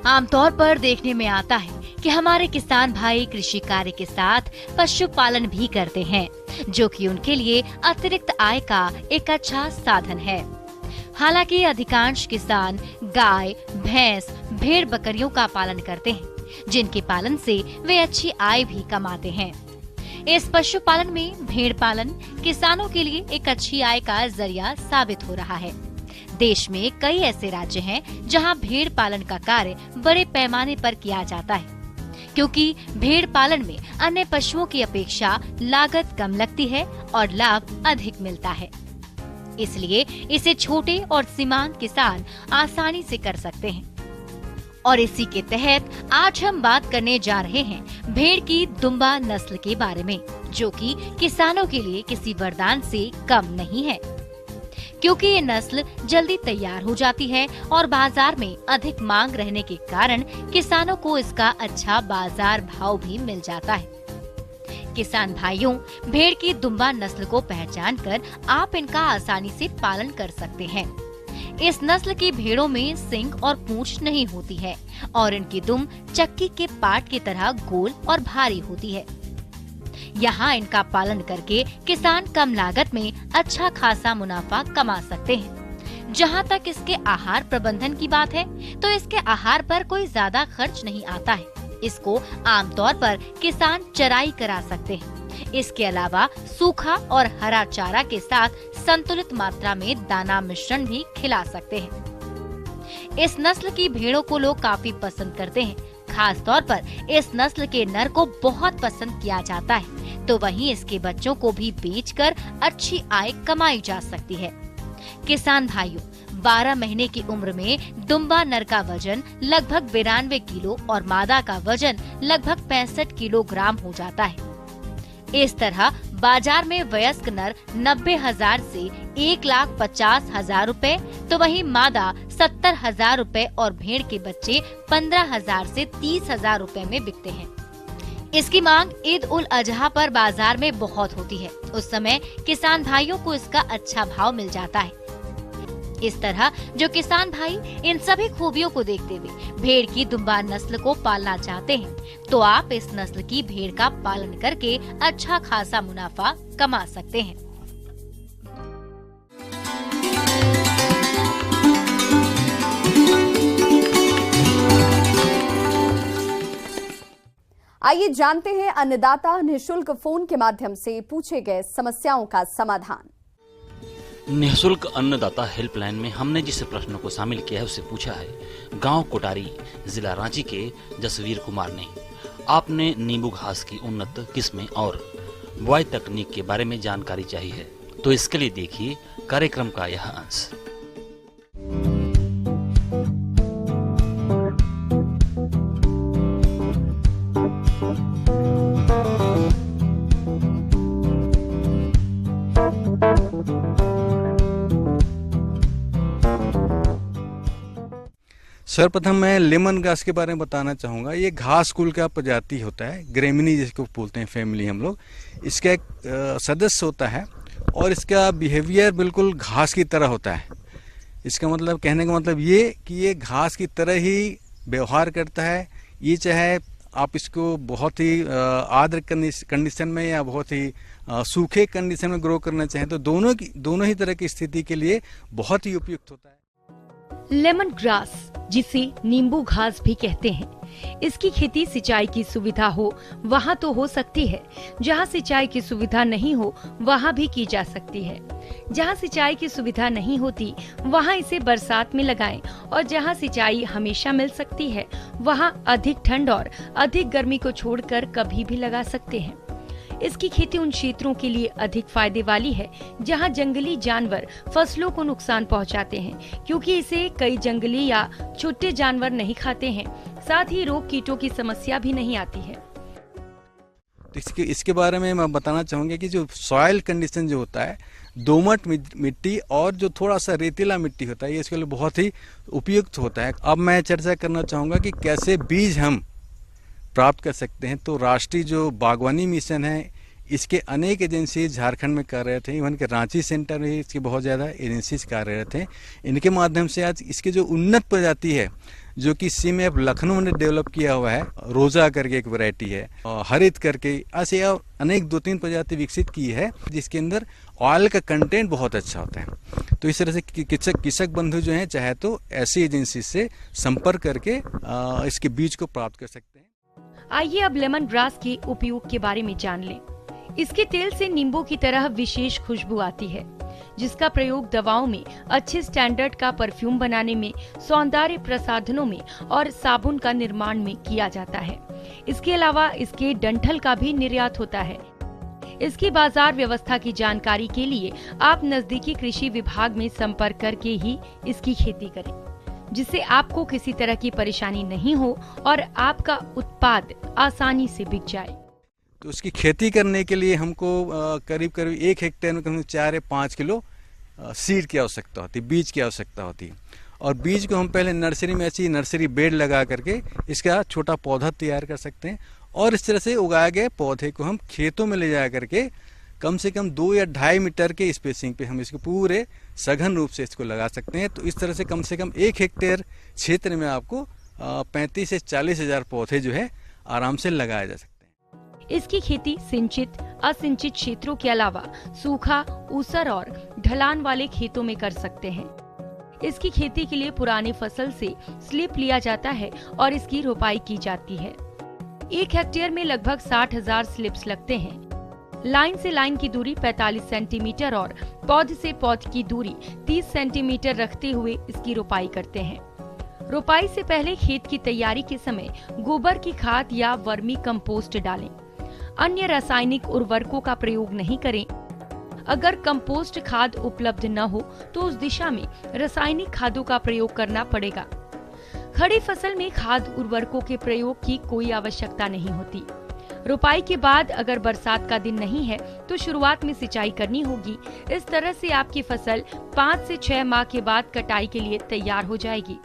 आमतौर पर देखने में आता है कि हमारे किसान भाई कृषि कार्य के साथ पशुपालन भी करते हैं, जो कि उनके लिए अतिरिक्त आय का एक अच्छा साधन है। हालांकि अधिकांश किसान गाय, भैंस, भेड़ बकरियों का पालन करते हैं, जिनके पालन से वे अच्छी आय भी कमाते हैं। इस पशुपालन में भेड़ पालन किसानों के लिए एक अच्छी आय का जरिया साबित हो रहा है। देश में कई ऐसे राज्य हैं जहां भेड़ पालन का कार्य बड़े पैमाने पर किया जाता है, क्योंकि भेड़ पालन में अन्य पशुओं की अपेक्षा लागत कम लगती है और लाभ अधिक मिलता है। इसलिए इसे छोटे और सीमांत किसान आसानी से कर सकते हैं। और इसी के तहत आज हम बात करने जा रहे हैं भेड़ की दुम्बा नस्ल के बारे में, जो कि किसानों के लिए किसी वरदान से कम नहीं है, क्योंकि ये नस्ल जल्दी तैयार हो जाती है और बाजार में अधिक मांग रहने के कारण किसानों को इसका अच्छा बाजार भाव भी मिल जाता है। किसान भाइयों, भेड़ की दुम्बा नस्ल को पहचानकर आप इनका आसानी से पालन कर सकते हैं। इस नस्ल की भेड़ों में सींग और पूंछ नहीं होती है और इनकी दुम चक्की के पाट की तरह गोल और भारी होती है। यहाँ इनका पालन करके किसान कम लागत में अच्छा खासा मुनाफा कमा सकते हैं। जहाँ तक इसके आहार प्रबंधन की बात है, तो इसके आहार पर कोई ज्यादा खर्च नहीं आता है। इसको आमतौर पर किसान चराई करा सकते हैं। इसके अलावा सूखा और हरा चारा के साथ संतुलित मात्रा में दाना मिश्रण भी खिला सकते हैं। इस नस्ल की भेड़ों को लोग काफी पसंद करते हैं। खास तौर पर इस नस्ल के नर को बहुत पसंद किया जाता है, तो वहीं इसके बच्चों को भी बेचकर अच्छी आय कमाई जा सकती है। किसान भाइयों, 12 महीने की उम्र में दुम्बा नर का वजन लगभग 92 किलो और मादा का वजन लगभग 65 किलोग्राम हो जाता है। इस तरह बाजार में वयस्क नर 90,000 से 1,50,000 रूपए, तो वहीं मादा 70,000 रूपए और भेड़ के बच्चे 15,000 से 30,000 रूपए में बिकते हैं। इसकी मांग ईद उल अजहा पर बाजार में बहुत होती है। उस समय किसान भाइयों को इसका अच्छा भाव मिल जाता है। इस तरह जो किसान भाई इन सभी खूबियों को देखते हुए भेड़ की दुम्बा नस्ल को पालना चाहते हैं, तो आप इस नस्ल की भेड़ का पालन करके अच्छा खासा मुनाफा कमा सकते हैं। आइए जानते हैं अन्नदाता निःशुल्क फोन के माध्यम से पूछे गए समस्याओं का समाधान। निःशुल्क अन्नदाता हेल्पलाइन में हमने जिस प्रश्न को शामिल किया है उसे पूछा है गांव कोटारी, जिला रांची के जसवीर कुमार ने। आपने नींबू घास की उन्नत किस्में और बुआई तकनीक के बारे में जानकारी चाहिए, तो इसके लिए देखिए कार्यक्रम का यह अंश। सर्वप्रथम मैं लेमन ग्रास के बारे में बताना चाहूँगा। ये घास कुल का प्रजाति होता है, ग्रेमिनी जिसको बोलते हैं फैमिली हम लोग। इसका एक सदस्य होता है और इसका बिहेवियर बिल्कुल घास की तरह होता है। इसका मतलब, कहने का मतलब ये कि ये घास की तरह ही व्यवहार करता है। ये चाहे आप इसको बहुत ही आर्द्र कंडीशन में या बहुत ही सूखे कंडीशन में ग्रो करना चाहें, तो दोनों ही तरह की स्थिति के लिए बहुत ही उपयुक्त होता है। लेमन ग्रास, जिसे नींबू घास भी कहते हैं, इसकी खेती सिंचाई की सुविधा हो वहाँ तो हो सकती है, जहाँ सिंचाई की सुविधा नहीं हो वहाँ भी की जा सकती है। जहाँ सिंचाई की सुविधा नहीं होती वहाँ इसे बरसात में लगाएं और जहाँ सिंचाई हमेशा मिल सकती है वहाँ अधिक ठंड और अधिक गर्मी को छोड़कर कभी भी लगा सकते हैं। इसकी खेती उन क्षेत्रों के लिए अधिक फायदे वाली है जहां जंगली जानवर फसलों को नुकसान पहुंचाते हैं, क्योंकि इसे कई जंगली या छोटे जानवर नहीं खाते हैं। साथ ही रोग कीटों की समस्या भी नहीं आती है। इसके बारे में मैं बताना चाहूँगा कि जो सॉइल कंडीशन जो होता है, दोमट मिट्टी और जो थोड़ा सा रेतीला मिट्टी होता है, ये इसके लिए बहुत ही उपयुक्त होता है। अब मैं चर्चा करना चाहूँगा कि कैसे बीज हम प्राप्त कर सकते हैं। तो राष्ट्रीय जो बागवानी मिशन है, इसके अनेक एजेंसी झारखंड में कार्यरत हैं, इवन के रांची सेंटर में इसकी बहुत ज़्यादा एजेंसीज कार्यरत हैं। इनके माध्यम से आज इसकी जो उन्नत प्रजाति है, जो कि सीएमएफ लखनऊ ने डेवलप किया हुआ है, रोजा करके एक वैरायटी है, हरित करके, ऐसे अनेक 2-3 प्रजाति विकसित की है, जिसके अंदर ऑयल का कंटेंट बहुत अच्छा होता है। तो इस तरह से कृषक बंधु जो हैं चाहे तो ऐसी एजेंसी से संपर्क करके इसके बीज को प्राप्त कर सकते हैं। आइए अब लेमन ग्रास के उपयोग के बारे में जान लें। इसके तेल से नींबू की तरह विशेष खुशबू आती है, जिसका प्रयोग दवाओं में, अच्छे स्टैंडर्ड का परफ्यूम बनाने में, सौंदर्य प्रसाधनों में और साबुन का निर्माण में किया जाता है। इसके अलावा इसके डंठल का भी निर्यात होता है। इसकी बाजार व्यवस्था की जानकारी के लिए आप नजदीकी कृषि विभाग में संपर्क करके ही इसकी खेती करें, जिससे आपको किसी तरह की परेशानी नहीं हो और आपका उत्पाद आसानी से बिक जाए। तो उसकी खेती करने के लिए हमको करीब 1 हेक्टेयर में करीब 4 या 5 किलो सीड की आवश्यकता होती है, बीज की आवश्यकता होती है। और बीज को हम पहले नर्सरी में ऐसी नर्सरी बेड लगा करके इसका छोटा पौधा तैयार कर सकते हैं, और इस तरह से उगाए गए पौधे को हम खेतों में ले जा करके कम से कम 2 या 2.5 मीटर के स्पेसिंग पे हम इसको पूरे सघन रूप से इसको लगा सकते हैं। तो इस तरह से कम 1 हेक्टेयर क्षेत्र में आपको 35 से 40 हजार पौधे जो है आराम से लगाए जा सकते हैं। इसकी खेती सिंचित, असिंचित क्षेत्रों के अलावा सूखा, ऊसर और ढलान वाले खेतों में कर सकते हैं। इसकी खेती के लिए पुरानी फसल से स्लिप लिया जाता है और इसकी रोपाई की जाती है। 1 हेक्टेयर में लगभग 60,000 स्लिप्स लगते हैं। लाइन से लाइन की दूरी 45 सेंटीमीटर और पौध से पौध की दूरी 30 सेंटीमीटर रखते हुए इसकी रोपाई करते हैं। रोपाई से पहले खेत की तैयारी के समय गोबर की खाद या वर्मी कंपोस्ट डालें। अन्य रासायनिक उर्वरकों का प्रयोग नहीं करें। अगर कंपोस्ट खाद उपलब्ध न हो तो उस दिशा में रासायनिक खादों का प्रयोग करना पड़ेगा। खड़ी फसल में खाद उर्वरकों के प्रयोग की कोई आवश्यकता नहीं होती। रोपाई के बाद अगर बरसात का दिन नहीं है तो शुरुआत में सिंचाई करनी होगी। इस तरह से आपकी फसल 5 से 6 माह के बाद कटाई के लिए तैयार हो जाएगी।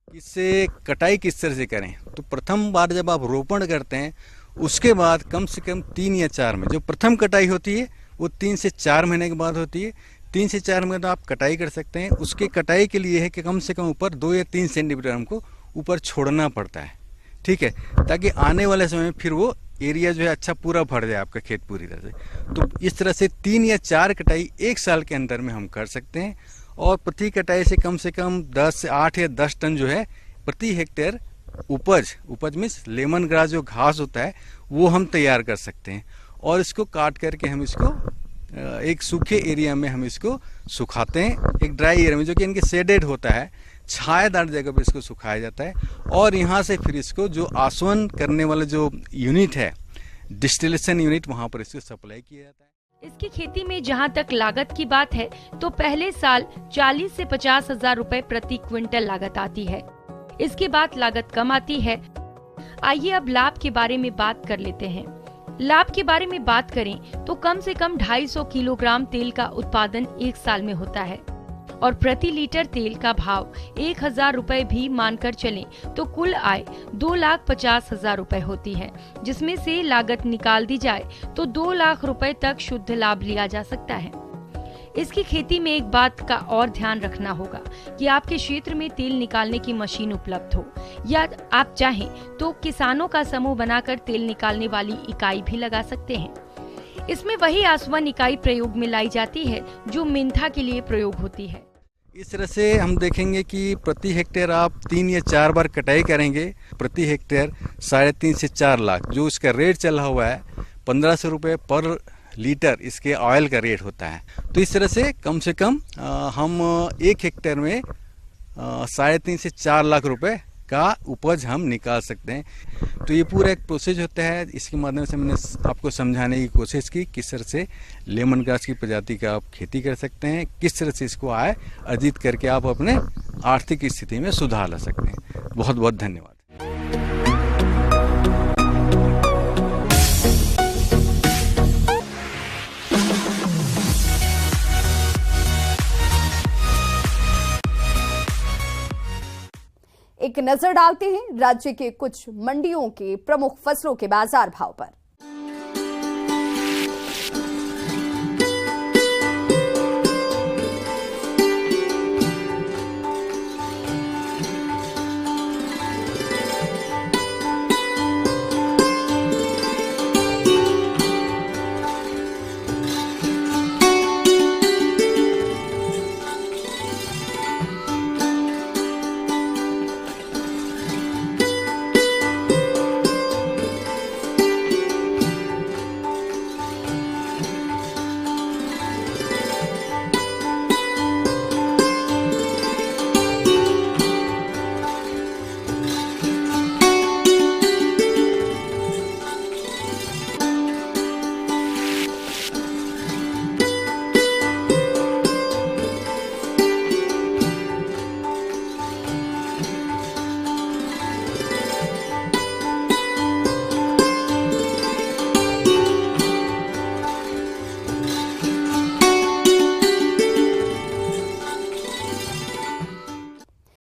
इससे कटाई किस तरह से करें? तो प्रथम बार जब आप रोपण करते हैं उसके बाद कम से कम 3 या 4 में जो प्रथम कटाई होती है वो 3 से 4 महीने के बाद होती है। 3 से 4 महीने आप कटाई कर सकते हैं। उसके कटाई के लिए है कि कम से कम ऊपर 2 या 3 सेंटीमीटर हमको ऊपर छोड़ना पड़ता है, ठीक है, ताकि आने वाले समय में फिर वो एरिया जो है अच्छा पूरा भर जाए आपका खेत पूरी तरह से। तो इस तरह से 3 या 4 कटाई 1 साल के अंदर में हम कर सकते हैं, और प्रति कटाई से कम 10 से 8 या 10 टन जो है प्रति हेक्टेयर उपज में लेमन ग्रास जो घास होता है वो हम तैयार कर सकते हैं। और इसको काट करके हम इसको एक सूखे एरिया में हम इसको सुखाते हैं, एक ड्राई एरिया में जो कि इनके शेडेड होता है, छायादार जगह पर इसको सुखाया जाता है। और यहाँ से फिर इसको जो आसवन करने वाला जो यूनिट है, डिस्टिलेशन यूनिट, वहाँ पर इसको सप्लाई किया जाता है। इसकी खेती में जहाँ तक लागत की बात है तो पहले साल 40 से 50 हजार रुपए प्रति क्विंटल लागत आती है। इसके बाद लागत कम आती है। आइए अब लाभ के बारे में बात कर लेते हैं। लाभ के बारे में बात करें तो कम से कम 250 किलोग्राम तेल का उत्पादन 1 साल में होता है, और प्रति लीटर तेल का भाव 1000 रुपए भी मानकर चलें तो कुल आय 2,50,000 रुपए होती है, जिसमें से लागत निकाल दी जाए तो 2 लाख रुपए तक शुद्ध लाभ लिया जा सकता है। इसकी खेती में एक बात का और ध्यान रखना होगा कि आपके क्षेत्र में तेल निकालने की मशीन उपलब्ध हो, या आप चाहें तो किसानों का समूह बनाकर तेल निकालने वाली इकाई भी लगा सकते हैं। इसमें वही आसवन इकाई प्रयोग में लाई जाती है जो मेंथा के लिए प्रयोग होती है। इस तरह से हम देखेंगे कि प्रति हेक्टेयर आप 3 या 4 बार कटाई करेंगे, प्रति हेक्टेयर 3.5 से 4 लाख जो इसका रेट चला हुआ है 1500 रुपये पर लीटर इसके ऑयल का रेट होता है। तो इस तरह से कम हम 1 हेक्टेयर में 3.5 से 4 लाख रुपए का उपज हम निकाल सकते हैं। तो ये पूरा एक प्रोसेस होता है। इसके माध्यम से मैंने आपको समझाने की कोशिश की किस तरह से लेमन ग्रास की प्रजाति का आप खेती कर सकते हैं, किस तरह से इसको आय अर्जित करके आप अपने आर्थिक स्थिति में सुधार ला सकते हैं। बहुत बहुत धन्यवाद। एक नजर डालते हैं राज्य के कुछ मंडियों के प्रमुख फसलों के बाजार भाव पर।